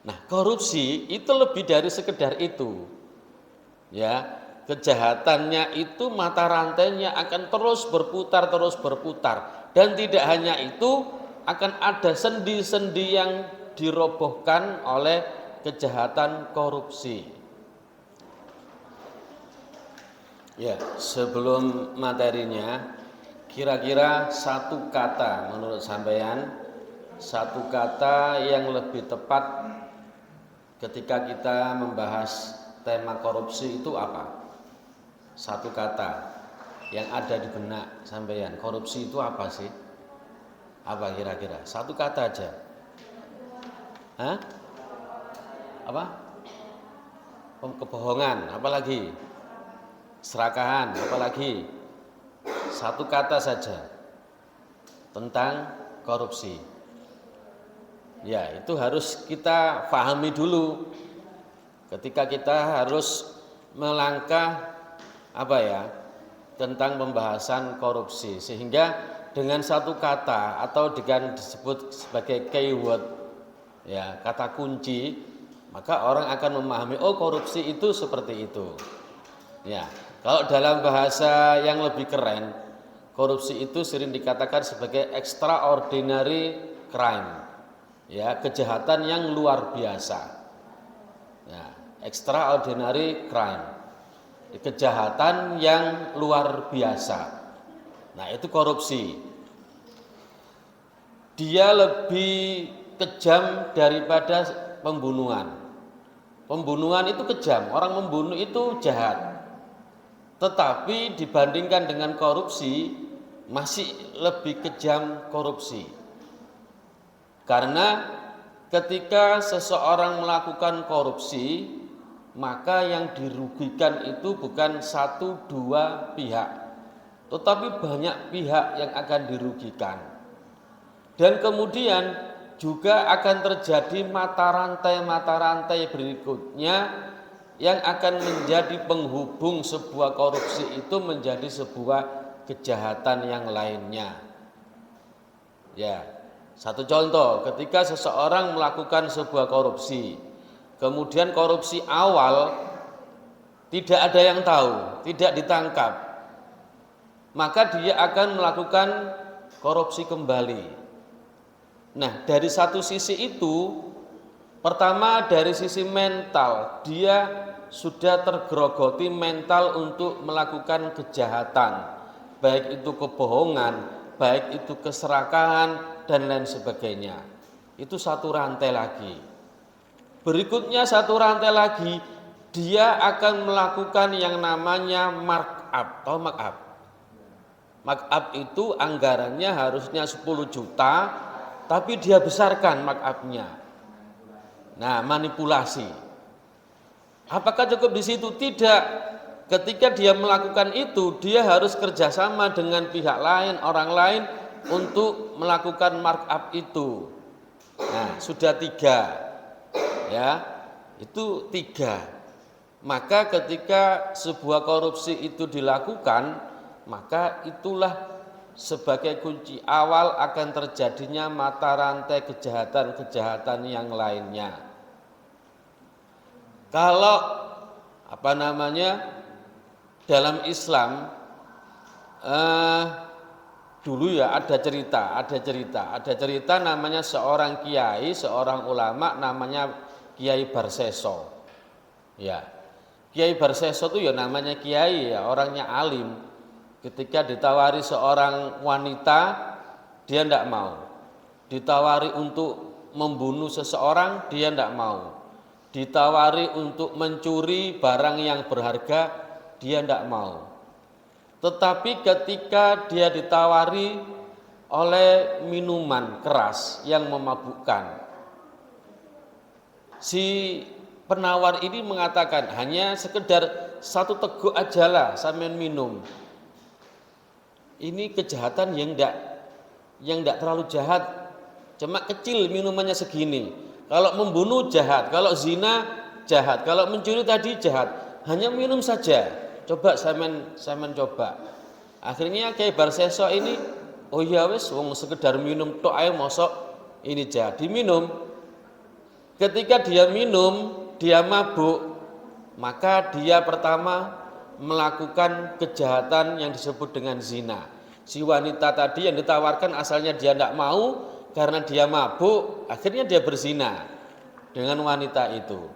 Nah, korupsi itu lebih dari sekedar itu. Ya, kejahatannya itu mata rantainya akan terus berputar dan tidak hanya itu, akan ada sendi-sendi yang dirobohkan oleh kejahatan korupsi. Ya, sebelum materinya, kira-kira satu kata menurut sampean, satu kata yang lebih tepat ketika kita membahas tema korupsi itu apa? Satu kata yang ada di benak sampean, korupsi itu apa sih? Apa kira-kira? Satu kata aja. Hah? Apa? Kebohongan, apalagi? Serakahan, apalagi? Satu kata saja tentang korupsi. Ya, itu harus kita pahami dulu ketika kita harus melangkah tentang pembahasan korupsi, sehingga dengan satu kata atau dengan disebut sebagai keyword, ya, kata kunci, maka orang akan memahami, oh, korupsi itu seperti itu. Ya, kalau dalam bahasa yang lebih keren, korupsi itu sering dikatakan sebagai extraordinary crime. Ya, kejahatan yang luar biasa. Ya, extraordinary crime. Kejahatan yang luar biasa. Nah, itu korupsi. Dia lebih kejam daripada pembunuhan. Pembunuhan itu kejam, orang membunuh itu jahat. Tetapi dibandingkan dengan korupsi, masih lebih kejam korupsi. Karena ketika seseorang melakukan korupsi, maka yang dirugikan itu bukan satu dua pihak, tetapi banyak pihak yang akan dirugikan. Dan kemudian juga akan terjadi mata rantai berikutnya yang akan menjadi penghubung sebuah korupsi itu menjadi sebuah kejahatan yang lainnya. Ya, satu contoh, ketika seseorang melakukan sebuah korupsi, kemudian korupsi awal tidak ada yang tahu, tidak ditangkap, maka dia akan melakukan korupsi kembali. Nah, dari satu sisi itu, pertama dari sisi mental, dia sudah tergerogoti mental untuk melakukan kejahatan, baik itu kebohongan, baik itu keserakahan, dan lain sebagainya. Itu satu rantai lagi. Berikutnya satu rantai lagi, dia akan melakukan yang namanya markup atau markup. Markup itu anggarannya harusnya 10 juta, tapi dia besarkan markupnya. Nah, manipulasi. Apakah cukup di situ? Tidak. Ketika dia melakukan itu, dia harus kerjasama dengan pihak lain, orang lain untuk melakukan markup itu. Nah, sudah 3, ya, itu 3. Maka ketika sebuah korupsi itu dilakukan, maka itulah sebagai kunci awal akan terjadinya mata rantai kejahatan-kejahatan yang lainnya. Kalau dalam Islam dulu ya ada cerita namanya seorang kiai, seorang ulama namanya Kiai Barseso. Ya, Kiai Barseso itu ya namanya kiai ya, orangnya alim. Ketika ditawari seorang wanita, dia tidak mau. Ditawari untuk membunuh seseorang, dia tidak mau. Ditawari untuk mencuri barang yang berharga, dia tidak mau. Tetapi ketika dia ditawari oleh minuman keras yang memabukkan, si penawar ini mengatakan, hanya sekedar satu teguk ajalah sampean minum. Ini kejahatan yang enggak terlalu jahat, cuma kecil minumannya segini. Kalau membunuh jahat, kalau zina jahat, kalau mencuri tadi jahat. Hanya minum saja. Coba sampean coba. Akhirnya Kiai Barseso ini, oh iya wis wong sekedar minum tok ae mosok ini jahat diminum. Ketika dia minum, dia mabuk, maka dia pertama melakukan kejahatan yang disebut dengan zina. Si wanita tadi yang ditawarkan asalnya dia tidak mau karena dia mabuk, akhirnya dia berzina dengan wanita itu.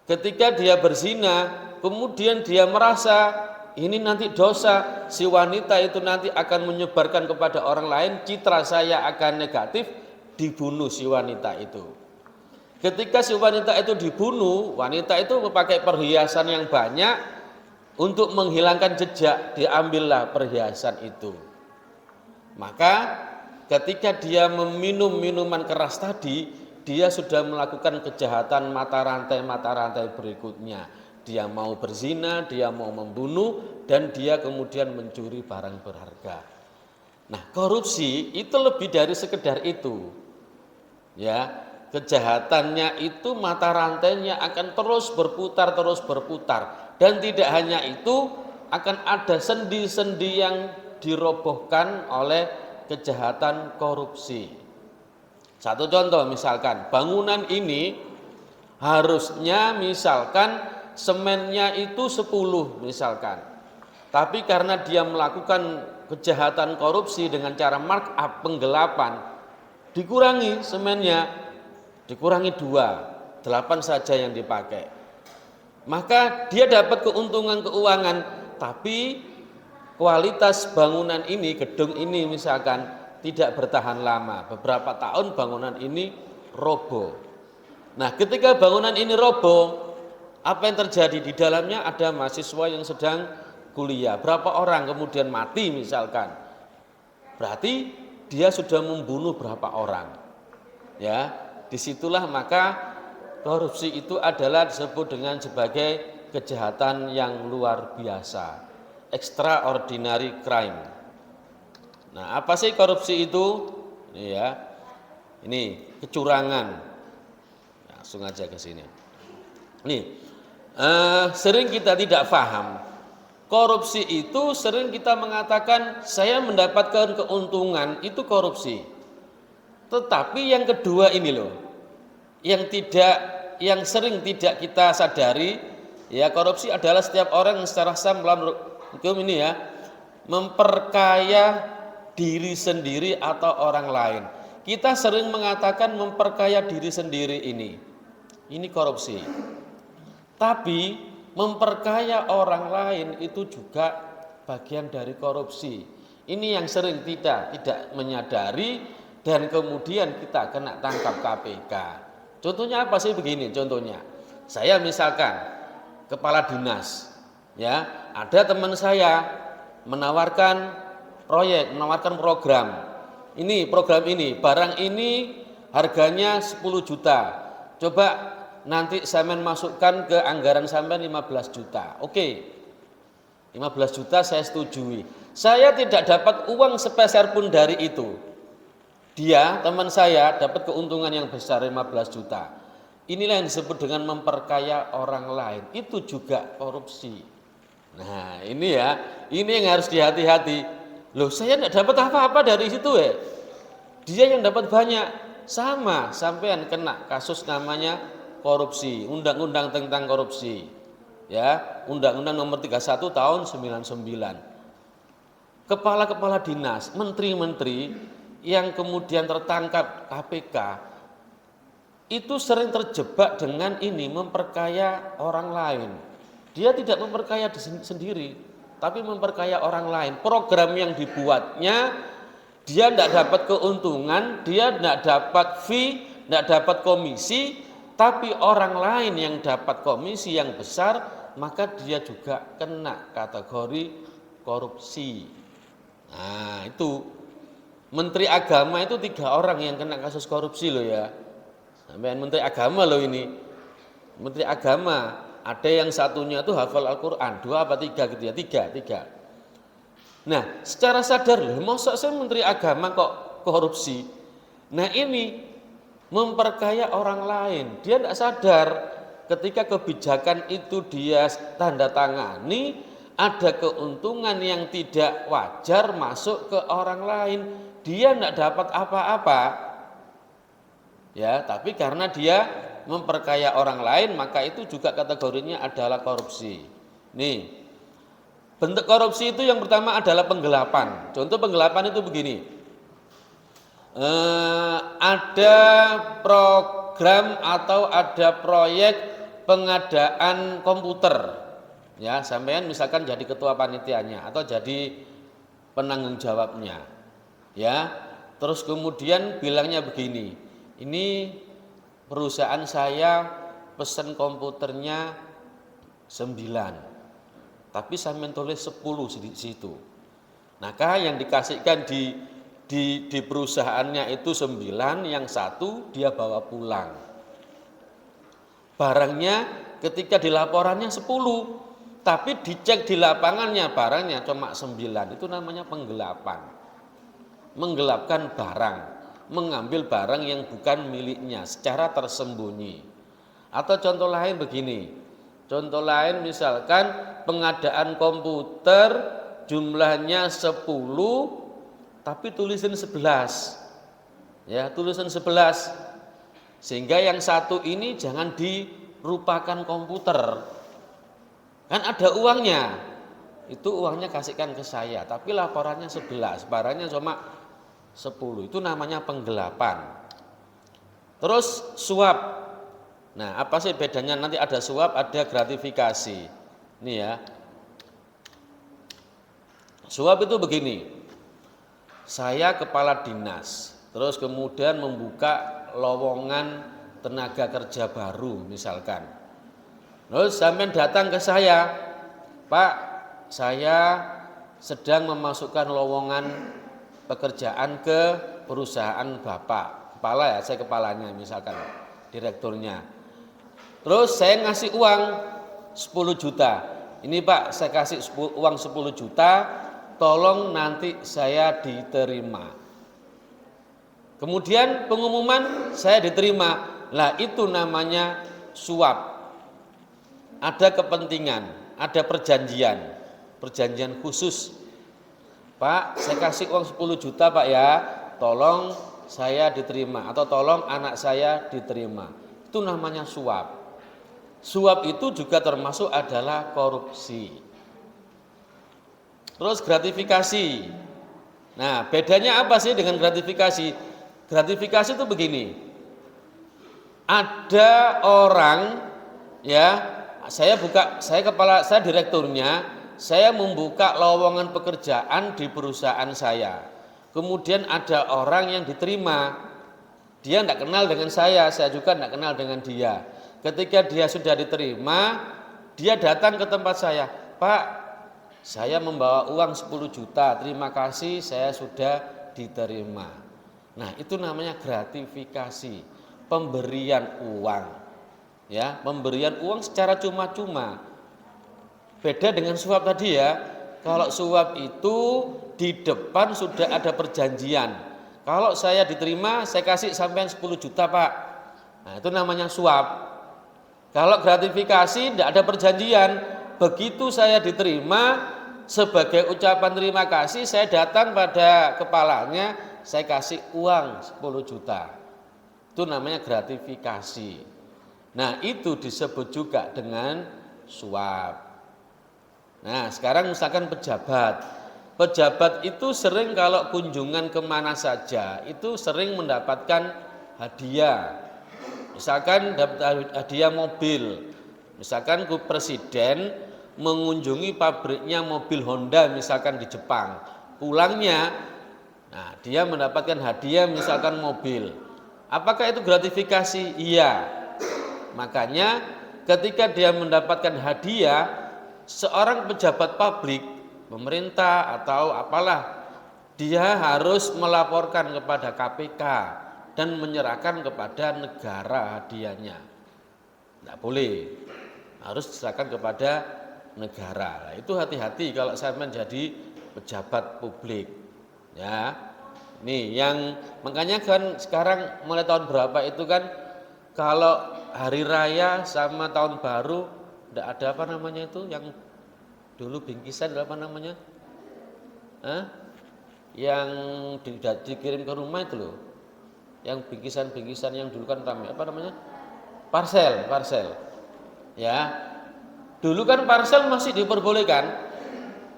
Ketika dia berzina, kemudian dia merasa ini nanti dosa, si wanita itu nanti akan menyebarkan kepada orang lain, citra saya akan negatif, dibunuh si wanita itu. Ketika si wanita itu dibunuh, wanita itu memakai perhiasan yang banyak untuk menghilangkan jejak, diambillah perhiasan itu. Maka ketika dia meminum minuman keras tadi, dia sudah melakukan kejahatan mata rantai berikutnya. Dia mau berzina, dia mau membunuh, dan dia kemudian mencuri barang berharga. Nah, korupsi itu lebih dari sekedar itu. Ya, kejahatannya itu mata rantainya akan terus berputar dan tidak hanya itu, akan ada sendi-sendi yang dirobohkan oleh kejahatan korupsi. Satu contoh, misalkan bangunan ini harusnya misalkan semennya itu 10 misalkan, tapi karena dia melakukan kejahatan korupsi dengan cara markup, penggelapan, dikurangi semennya, dikurangi 2, 8 saja yang dipakai. Maka dia dapat keuntungan keuangan, tapi kualitas bangunan ini, gedung ini misalkan tidak bertahan lama. Beberapa tahun bangunan ini roboh. Nah, ketika bangunan ini roboh, apa yang terjadi? Di dalamnya ada mahasiswa yang sedang kuliah. Berapa orang kemudian mati misalkan. Berarti dia sudah membunuh berapa orang. Ya, disitulah maka korupsi itu adalah disebut dengan sebagai kejahatan yang luar biasa, extraordinary crime. Nah, apa sih korupsi itu? Ini ya, ini kecurangan. Langsung aja ke sini. Nih, sering kita tidak paham. Korupsi itu sering kita mengatakan saya mendapatkan keuntungan, itu korupsi. Tetapi yang kedua ini loh, yang sering tidak kita sadari, ya, korupsi adalah setiap orang yang secara sah melawan hukum ini ya, memperkaya diri sendiri atau orang lain. Kita sering mengatakan memperkaya diri sendiri ini korupsi. Tapi memperkaya orang lain itu juga bagian dari korupsi. Ini yang sering tidak menyadari dan kemudian kita kena tangkap KPK. Contohnya apa sih? Begini contohnya, saya misalkan kepala dinas, ya, ada teman saya menawarkan proyek, menawarkan program. Ini program ini, barang ini harganya 10 juta. Coba nanti sampean masukkan ke anggaran sampean 15 juta. Oke. 15 juta saya setujui. Saya tidak dapat uang sepeser pun dari itu. Dia, teman saya, dapat keuntungan yang besar 15 juta. Inilah yang disebut dengan memperkaya orang lain. Itu juga korupsi. Nah, ini ya, ini yang harus dihati-hati. Loh, saya tidak dapat apa-apa dari situ ya. Dia yang dapat banyak. Sama, sampean kena kasus namanya korupsi, undang-undang tentang korupsi. Ya, Undang-Undang Nomor 31 tahun 99. Kepala-kepala dinas, menteri-menteri yang kemudian tertangkap KPK itu sering terjebak dengan ini, memperkaya orang lain. Dia tidak memperkaya diri sendiri, tapi memperkaya orang lain. Program yang dibuatnya, dia tidak dapat keuntungan, dia tidak dapat fee, tidak dapat komisi, tapi orang lain yang dapat komisi yang besar, maka dia juga kena kategori korupsi. Nah, itu Menteri Agama itu 3 orang yang kena kasus korupsi loh ya. Sampai Menteri Agama loh ini. Menteri Agama, ada yang satunya itu hafal Al-Quran, 2 apa 3 gitu ya, 3. Nah, secara sadar loh, masa saya Menteri Agama kok korupsi? Nah, ini memperkaya orang lain. Dia tidak sadar ketika kebijakan itu dia tanda tangani, ada keuntungan yang tidak wajar masuk ke orang lain. Dia tidak dapat apa-apa. Ya, tapi karena dia memperkaya orang lain, maka itu juga kategorinya adalah korupsi. Nih, bentuk korupsi itu yang pertama adalah penggelapan. Contoh penggelapan itu begini. Ada program atau ada proyek pengadaan komputer. Ya, sampean misalkan jadi ketua panitianya atau jadi penanggung jawabnya. Ya. Terus kemudian bilangnya begini. Ini perusahaan saya pesen komputernya 9, tapi sampean tulis 10 di situ. Maka yang dikasihkan di perusahaannya itu 9, yang 1 dia bawa pulang. Barangnya ketika di laporannya 10, tapi dicek di lapangannya barangnya cuma 9. Itu namanya penggelapan. Menggelapkan barang, mengambil barang yang bukan miliknya secara tersembunyi. Atau contoh lain begini. Contoh lain misalkan pengadaan komputer jumlahnya 10 tapi tulisan 11. Ya, tulisan 11. Sehingga yang 1 ini jangan dirupakan komputer. Kan ada uangnya. Itu uangnya kasihkan ke saya, tapi laporannya 11, barangnya cuma 10. Itu namanya penggelapan. Terus suap. Nah, apa sih bedanya? Nanti ada suap, ada gratifikasi. Ini ya. Suap itu begini. Saya kepala dinas, terus kemudian membuka lowongan tenaga kerja baru misalkan. Terus sampai datang ke saya, Pak, saya sedang memasukkan lowongan pekerjaan ke perusahaan Bapak. Kepala ya, saya kepalanya misalkan, direkturnya. Terus saya ngasih uang 10 juta. Ini Pak, saya kasih uang 10 juta, tolong nanti saya diterima. Kemudian pengumuman saya diterima. Lah itu namanya suap. Ada kepentingan, ada perjanjian khusus. Pak, saya kasih uang 10 juta Pak ya, tolong saya diterima atau tolong anak saya diterima. Itu namanya suap. Suap itu juga termasuk adalah korupsi. Terus gratifikasi. Nah, bedanya apa sih dengan gratifikasi? Gratifikasi itu begini. Ada orang ya, saya direkturnya, saya membuka lowongan pekerjaan di perusahaan saya. Kemudian ada orang yang diterima. Dia tidak kenal dengan saya juga tidak kenal dengan dia. Ketika dia sudah diterima, dia datang ke tempat saya. Pak, saya membawa uang 10 juta, terima kasih saya sudah diterima. Nah, itu namanya gratifikasi, pemberian uang. Ya, pemberian uang secara cuma-cuma. Beda dengan suap tadi ya. Kalau suap itu di depan sudah ada perjanjian. Kalau saya diterima, saya kasih sampean 10 juta, Pak. Nah, itu namanya suap. Kalau gratifikasi tidak ada perjanjian. Begitu saya diterima, sebagai ucapan terima kasih, saya datang pada kepalanya, saya kasih uang 10 juta. Itu namanya gratifikasi. Nah, itu disebut juga dengan suap. Nah, sekarang misalkan pejabat. Pejabat itu sering kalau kunjungan kemana saja, itu sering mendapatkan hadiah. Misalkan dapat hadiah mobil. Misalkan presiden mengunjungi pabriknya mobil Honda misalkan di Jepang. Pulangnya, nah dia mendapatkan hadiah misalkan mobil. Apakah itu gratifikasi? Iya. Makanya ketika dia mendapatkan hadiah, seorang pejabat publik, pemerintah atau apalah, dia harus melaporkan kepada KPK dan menyerahkan kepada negara hadiahnya. Tidak boleh, harus diserahkan kepada negara. Nah, itu hati-hati kalau saya menjadi pejabat publik. Ya, nih yang makanya kan sekarang mulai tahun berapa itu kan kalau hari raya sama tahun baru tidak ada apa namanya itu yang dulu bingkisan apa namanya? Yang dikirim ke rumah itu loh. yang bingkisan-bingkisan yang dulu kan ramai, apa namanya? Parsel, parsel. Ya. Dulu kan parsel masih diperbolehkan.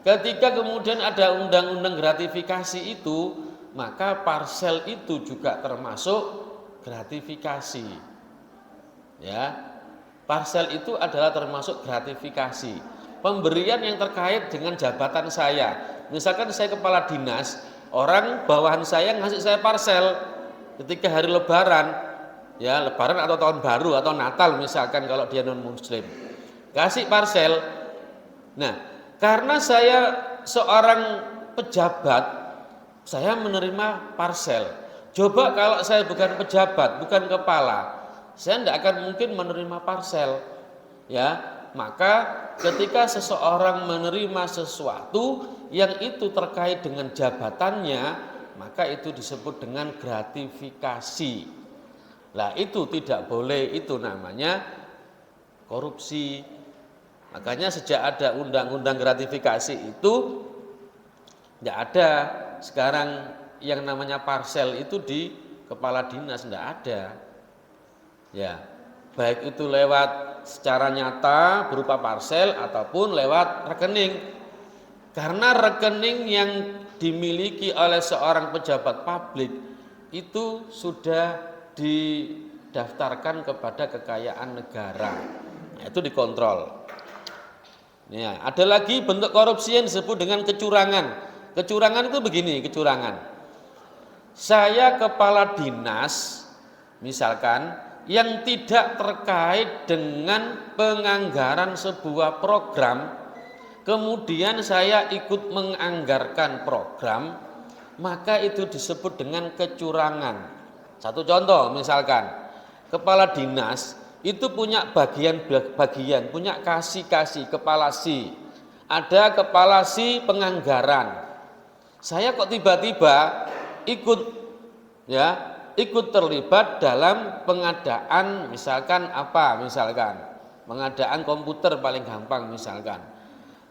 Ketika kemudian ada undang-undang gratifikasi itu, maka parsel itu juga termasuk gratifikasi. Ya. Parsel itu adalah termasuk gratifikasi. Pemberian yang terkait dengan jabatan saya. Misalkan saya kepala dinas, orang bawahan saya ngasih saya parsel ketika hari lebaran, ya lebaran atau tahun baru atau Natal misalkan kalau dia non muslim. Kasih parsel. Nah, karena saya seorang pejabat, saya menerima parsel. Coba kalau saya bukan pejabat, bukan kepala, saya tidak akan mungkin menerima parsel. Ya, maka ketika seseorang menerima sesuatu yang itu terkait dengan jabatannya, maka itu disebut dengan gratifikasi. Lah itu tidak boleh, itu namanya korupsi. Makanya sejak ada undang-undang gratifikasi itu tidak ada sekarang yang namanya parsel itu di kepala dinas, tidak ada. Ya, baik itu lewat secara nyata berupa parsel ataupun lewat rekening. Karena rekening yang dimiliki oleh seorang pejabat publik itu sudah didaftarkan kepada kekayaan negara. Nah, itu dikontrol. Ya, ada lagi bentuk korupsi yang disebut dengan kecurangan. Kecurangan itu begini, kecurangan. Saya kepala dinas, misalkan, yang tidak terkait dengan penganggaran sebuah program, kemudian saya ikut menganggarkan program, maka itu disebut dengan kecurangan. Satu contoh, misalkan, kepala dinas itu punya bagian-bagian, punya kasih-kasih, kepala si. Ada kepala si penganggaran. Saya kok tiba-tiba ikut terlibat dalam pengadaan misalkan pengadaan komputer paling gampang misalkan.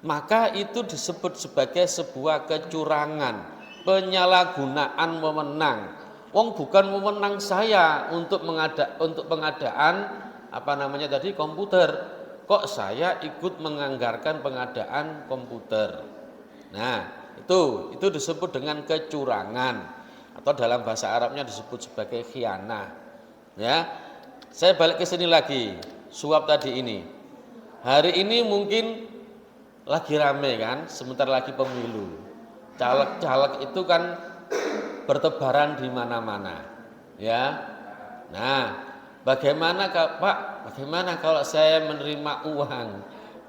Maka itu disebut sebagai sebuah kecurangan, penyalahgunaan wewenang. Wong bukan wewenang saya untuk pengadaan komputer, kok saya ikut menganggarkan pengadaan komputer. Nah, itu disebut dengan kecurangan atau dalam bahasa Arabnya disebut sebagai khianah. Ya. Saya balik ke sini lagi, suap tadi ini. Hari ini mungkin lagi rame kan, sebentar lagi pemilu. Caleg-caleg itu kan bertebaran di mana-mana. Ya. Nah, bagaimana kalau saya menerima uang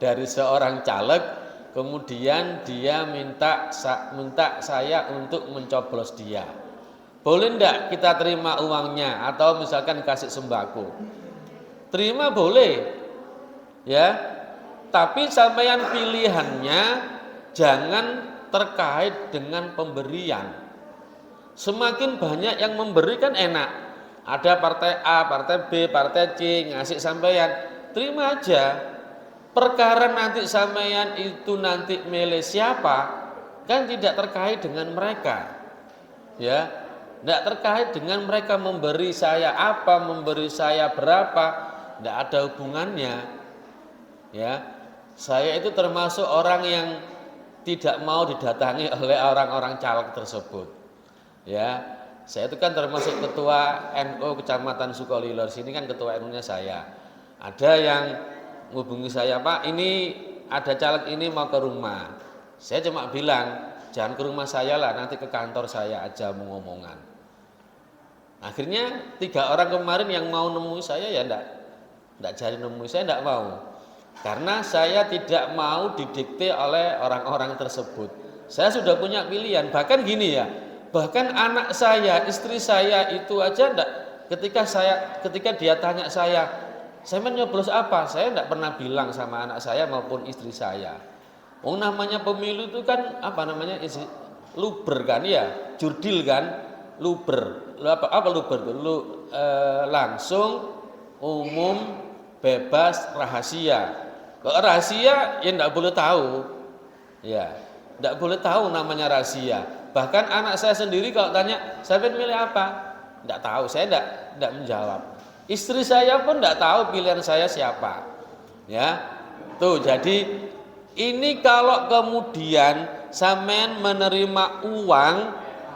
dari seorang caleg, kemudian dia minta saya untuk mencoblos dia? Boleh enggak kita terima uangnya atau misalkan kasih sembako? Terima boleh, ya. Tapi sampeyan pilihannya jangan terkait dengan pemberian. Semakin banyak yang memberi kan enak. Ada partai A, partai B, partai C ngasih sampeyan, terima aja. Perkara nanti sampeyan itu nanti milih siapa kan tidak terkait dengan mereka. Ya, tidak terkait dengan mereka memberi saya apa, memberi saya berapa, tidak ada hubungannya. Ya, saya itu termasuk orang yang tidak mau didatangi oleh orang-orang caleg tersebut. Ya. Saya itu kan termasuk ketua NU Kecamatan Sukolilo, sini kan ketua NU-nya saya. Ada yang menghubungi saya, Pak, ini ada caleg ini mau ke rumah. Saya cuma bilang, jangan ke rumah saya lah, nanti ke kantor saya aja mau ngomongan. Akhirnya 3 orang kemarin yang mau nemui saya ya enggak jadi nemui saya, enggak mau. Karena saya tidak mau didikte oleh orang-orang tersebut. Saya sudah punya pilihan, bahkan gini ya. Bahkan anak saya, istri saya itu aja enggak, ketika dia tanya saya menyoblos apa? Saya enggak pernah bilang sama anak saya maupun istri saya. Namanya pemilu itu kan luber kan ya, jurdil kan, luber. Apa luber itu? Langsung, umum, bebas, rahasia. Kalau rahasia ya enggak boleh tahu. Ya, enggak boleh tahu namanya rahasia. Bahkan anak saya sendiri kalau tanya, saya milih apa? Enggak tahu, saya enggak menjawab. Istri saya pun enggak tahu pilihan saya siapa. Ya. Tuh, jadi ini kalau kemudian sampean menerima uang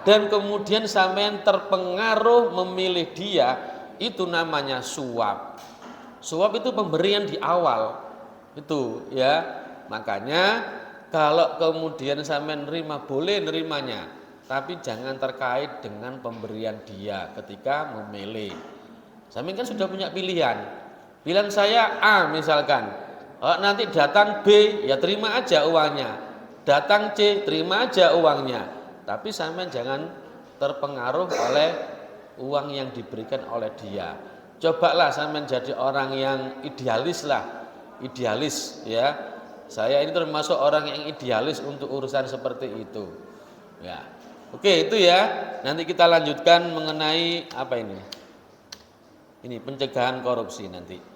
dan kemudian sampean terpengaruh memilih dia, itu namanya suap. Suap itu pemberian di awal. Itu ya. Makanya kalau kemudian sampean nerima boleh nerimanya, tapi jangan terkait dengan pemberian dia ketika memilih. Sampean kan sudah punya pilihan. Pilihan saya A misalkan. Nanti datang B, ya terima aja uangnya. Datang C, terima aja uangnya. Tapi sampean jangan terpengaruh oleh uang yang diberikan oleh dia. Cobalah sampean jadi orang yang idealis lah. Idealis ya. Saya ini termasuk orang yang idealis untuk urusan seperti itu. Ya. Oke, itu ya. Nanti kita lanjutkan mengenai apa ini? Ini pencegahan korupsi nanti.